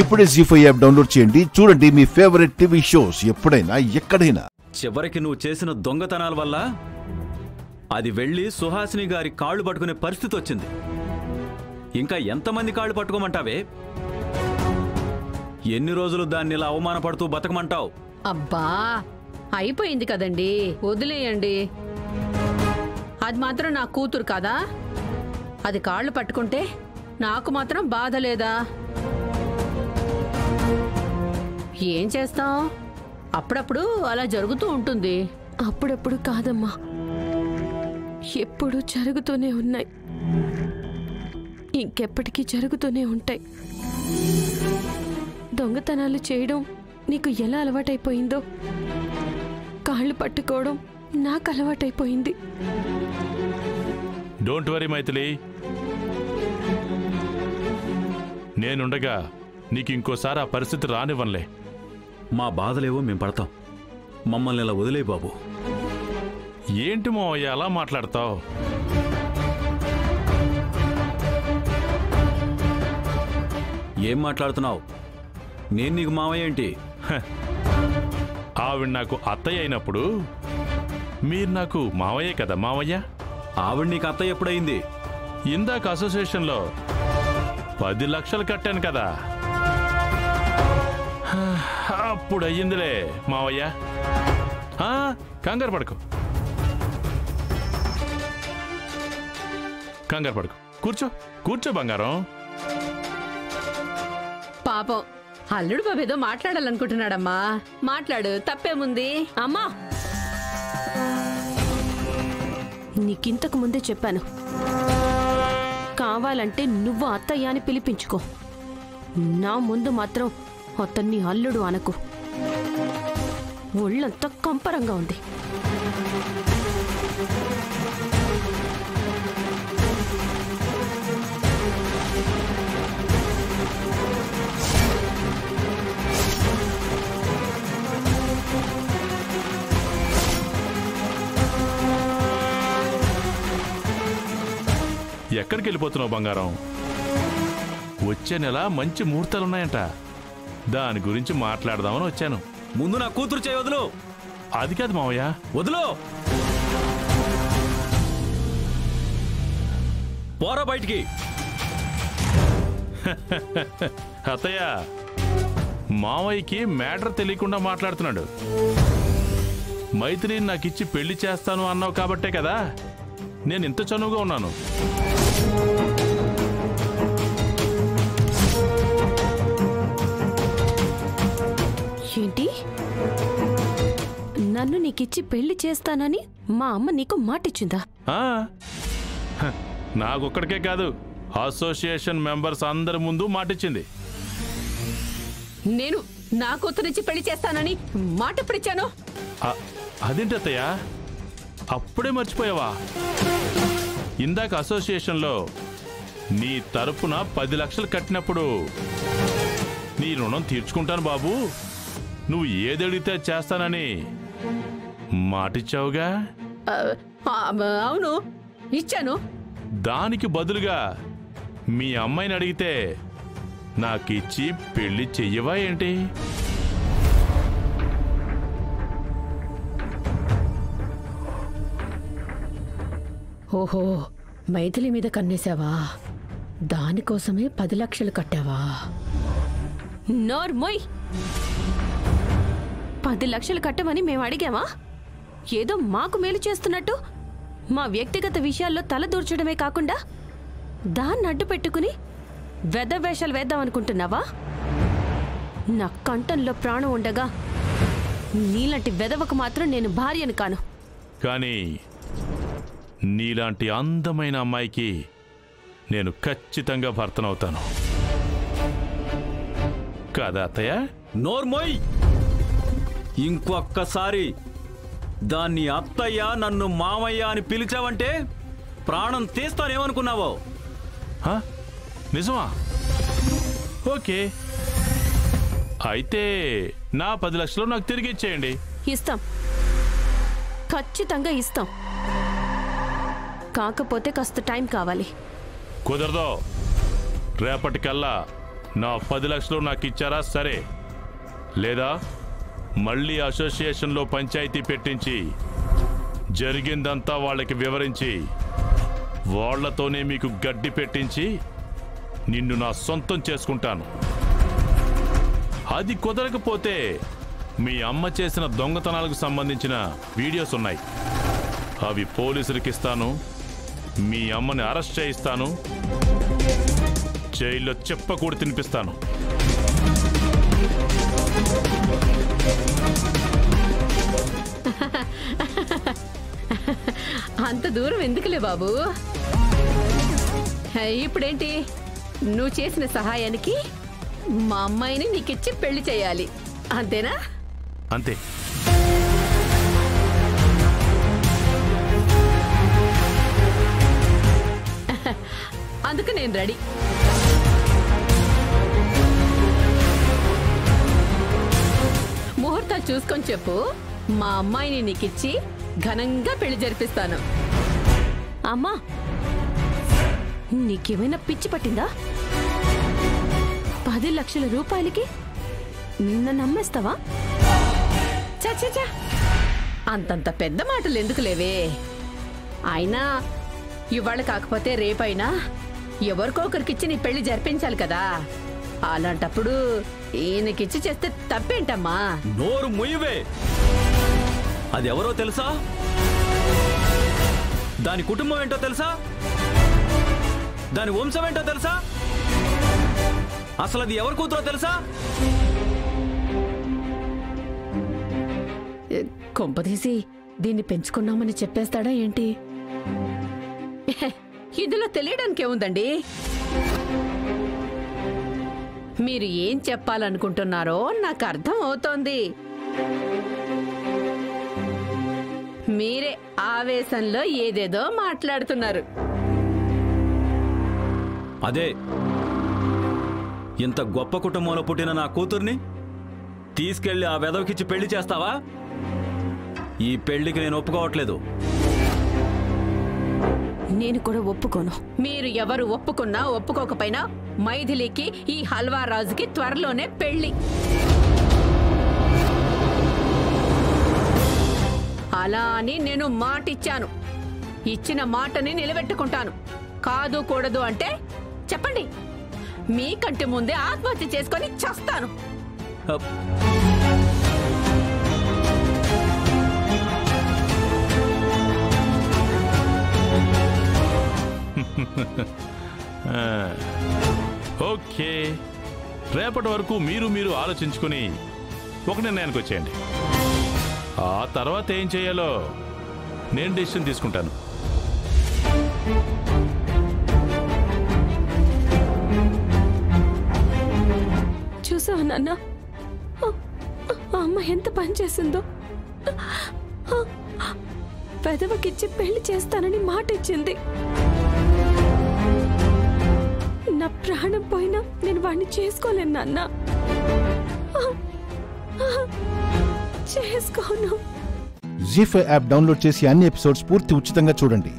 ఇప్పుడే జీ5 app download చేయండి. చూడండి మీ ఫేవరెట్ టీవీ షోస్ ఎప్పుడైనా ఎక్కడైనా. చివరికి నువ్వు చేసిన దొంగతనాల వల్ల అది వెళ్ళి సుహాసిని గారి కాళ్ళు పట్టుకునే పరిస్థితి వచ్చింది. ఇంకా ఎంతమంది కాళ్ళు పట్టుకోమంటావే? ఎన్ని రోజులు దాన్ని ఇలా అవమానపడుతూ బతకమంటావు? అబ్బా అయిపోయింది కదండి, వదిలేయండి. అది మాత్రం నా కూతురు కాదా? అది కాళ్ళు పట్టుకుంటే నాకు మాత్రం బాధ లేదా? ఏం చేస్తాం, అప్పుడప్పుడు అలా జరుగుతూ ఉంటుంది. అప్పుడప్పుడు కాదమ్మా, ఎప్పుడు జరుగుతూనే ఉన్నాయి, ఇంకెప్పటికీ జరుగుతూనే ఉంటాయి. దొంగతనాలు చేయడం నీకు ఎలా అలవాటైపోయిందో కాళ్ళు పట్టుకోవడం నాకు అలవాటైపోయింది. డోంట్ వరీ మైథిలి, నేనుండగా నీకు ఇంకోసారి ఆ పరిస్థితి రానివ్వనులే. మా బాధలేవో మేం పడతాం, మమ్మల్ని ఇలా వదిలే బాబు. ఏంటి మావయ్య అలా మాట్లాడతావు? ఏం మాట్లాడుతున్నావు? నేను నీకు మావయ్య ఏంటి? ఆవిడ నాకు అత్తయ్య అయినప్పుడు మీరు నాకు మావయ్యే కదా మావయ్య. ఆవిడ నీకు అత్తయ్య ఎప్పుడైంది? ఇందాక అసోసియేషన్లో 10 లక్షలు కట్టాను కదా, అప్పుడు అయ్యిందిలే మావయ్య. కంగారు పడుకో, కంగారు పడుకో, కూర్చో కూర్చో బంగారం. పాపం అల్లుడు బాబు ఏదో మాట్లాడాలనుకుంటున్నాడమ్మా, మాట్లాడు, తప్పేముంది? అమ్మా, నీకింతకు ముందే చెప్పాను, కావాలంటే నువ్వు అత్తయ్య అని పిలిపించుకో, నా ముందు మాత్రం అతన్ని అల్లుడు అనకు. ఒళ్ళంతా కంపరంగా ఉంది. ఎక్కడికి వెళ్ళిపోతున్నావు బంగారం? వచ్చే నెల మంచి ముహూర్తాలున్నాయంట, దాని గురించి మాట్లాడదామని వచ్చాను. ముందు నా కూతురు చేయి వదులు. అది కాదు మావయ్య. వదులు, పోరా బయటికి. అత్తయ్య, మావయ్యకి మ్యాటర్ తెలియకుండా మాట్లాడుతున్నాడు. మైత్రిని నాకిచ్చి పెళ్లి చేస్తాను అన్నావు కాబట్టే కదా నేను ఇంత చనువుగా ఉన్నాను. ఏంటి? నన్ను నీకిచ్చి పెళ్లి చేస్తానని మా అమ్మ నీకు మాటిచ్చిందా? నాకొక్కడికే కాదు, అసోసియేషన్ మెంబర్స్ అందరి ముందు మాటిచ్చింది. నేను నా కూతురునిచ్చి పెళ్లి చేస్తానని మాట ఎప్పుడిచ్చాను? అదేంటి అత్తయ్య, అప్పుడే మర్చిపోయావా? ఇందాక అసోసియేషన్లో నీ తరపున 10 లక్షలు కట్టినప్పుడు నీ రుణం తీర్చుకుంటాను బాబు, నువ్వు ఏదడిగితే చేస్తానని మాటిచ్చావుగా. అవును, ఇచ్చాను. దానికి బదులుగా మీ అమ్మాయిని అడిగితే నాకిచ్చి పెళ్లి చెయ్యవా ఏంటి? ఓహో, మైథిలి మీద కన్నేశావా? దానికోసమే 10 లక్షలు కట్టావా? నోర్మోయ్, 10 లక్షలు కట్టమని మేము అడిగామా? ఏదో మాకు మేలు చేస్తున్నట్టు మా వ్యక్తిగత విషయాల్లో తల దూర్చడమే కాకుండా దాన్ని అడ్డు పెట్టుకుని వెధవేషాలు వేద్దామనుకుంటున్నావా? నా కంఠంలో ప్రాణం ఉండగా నీలాంటి వెధవకు మాత్రం నేను భార్యను కాను. కానీ నీలాంటి అందమైన అమ్మాయికి నేను ఖచ్చితంగా భర్తనవుతాను కాదా అత్తయ్య? నోర్మోయ్, ఇంకొక్కసారి దాన్ని అత్తయ్య నన్ను మామయ్య అని పిలిచావంటే ప్రాణం తీస్తానేమనుకున్నావో? నిజమా? ఓకే, అయితే నా 10 లక్షలు నాకు తిరిగి ఇచ్చేయండి. ఇస్తాం, ఖచ్చితంగా ఇస్తాం. కాకపోతే కాస్త టైం కావాలి. కుదరదు, రేపటికల్లా నా 10 లక్షలు నాకు ఇచ్చారా సరే, లేదా మళ్ళీ అసోసియేషన్లో పంచాయతీ పెట్టించి జరిగిందంతా వాళ్ళకి వివరించి వాళ్లతోనే మీకు గడ్డి పెట్టించి నిన్ను నా సొంతం చేసుకుంటాను. అది కుదరకపోతే మీ అమ్మ చేసిన దొంగతనాలకు సంబంధించిన వీడియోస్ ఉన్నాయి, అవి పోలీసులకు ఇస్తాను. మీ అమ్మని అరెస్ట్ చేయిస్తాను, జైల్లో చెప్పకూడదు తినిపిస్తాను. అంత దూరం ఎందుకులే బాబు. ఇప్పుడేంటి, నువ్వు చేసిన సహాయానికి మా అమ్మాయిని నీకిచ్చి పెళ్లి చేయాలి, అంతేనా? అంతే. అందుకు నేను రెడీ. ముహూర్తాలు చూసుకొని చెప్పు, మా అమ్మాయిని నీకిచ్చి ఘనంగా పెళ్లి జరిపిస్తాను. అమ్మా, నీకేమైనా పిచ్చి పట్టిందా? 10 లక్షల రూపాయలకి నిన్న నమ్మేస్తావా? చచ్చా, అంతంత పెద్ద మాటలు ఎందుకు లేవే. అయినా ఇవాళ కాకపోతే రేపైనా ఎవరికో ఒకరికిచ్చి నీ పెళ్లి జరిపించాలి కదా. అలాంటప్పుడు ఈయనకిచ్చి చేస్తే తప్పేంటమ్మా? నోరు ముయ్యవే. అది ఎవరో తెలుసా? దాని కుటుంబం ఏంటో తెలుసా? దాని వంశం ఏంటో తెలుసా? అసలు అది ఎవరి కూతురో తెలుసా? కొంపదీసి దీన్ని పెంచుకున్నామని చెప్పేస్తాడా ఏంటి? ఇందులో తెలియడానికి ఏముందండి? మీరు ఏం చెప్పాలనుకుంటున్నారో నాకు అర్థం అవుతోంది. మీరే ఆవేశంలో ఏదేదో మాట్లాడుతున్నారు. అదే, ఇంత గొప్ప కుటుంబంలో పుట్టిన నా కూతుర్ని తీసుకెళ్లి ఆ వెధవకిచ్చి పెళ్లి చేస్తావా? ఈ పెళ్లికి నేను ఒప్పుకోవట్లేదు. నేను కూడా ఒప్పుకోను. మీరు ఎవరు ఒప్పుకున్నా ఒప్పుకోకపోయినా మైథిలికి ఈ హల్వా రాజుకి త్వరలోనే పెళ్లి. అలా అని నేను మాటిచ్చాను. ఇచ్చిన మాటని నిలబెట్టుకుంటాను. కాదు కూడదు అంటే చెప్పండి. మీకంటే ముందే ఆత్మహత్య చేసుకొని చస్తాను. ఓకే, రేపటి వరకు మీరు ఆలోచించుకుని ఒక నిర్ణయానికి వచ్చేయండి. ఆ తర్వాత ఏం చేయాలో నేను డెసిషన్ తీసుకుంటాను. చూసావా నాన్న, అమ్మ ఎంత పని చేసిందో. పెదవకిచ్చి పెళ్లి చేస్తానని మాట ఇచ్చింది. నా ప్రాణం పోయినా నేను వాడిని చేసుకోలేను నాన్న, చేసుకోను. జీ5 యాప్ డౌన్లోడ్ చేసి అన్ని ఎపిసోడ్స్ పూర్తి ఉచితంగా చూడండి.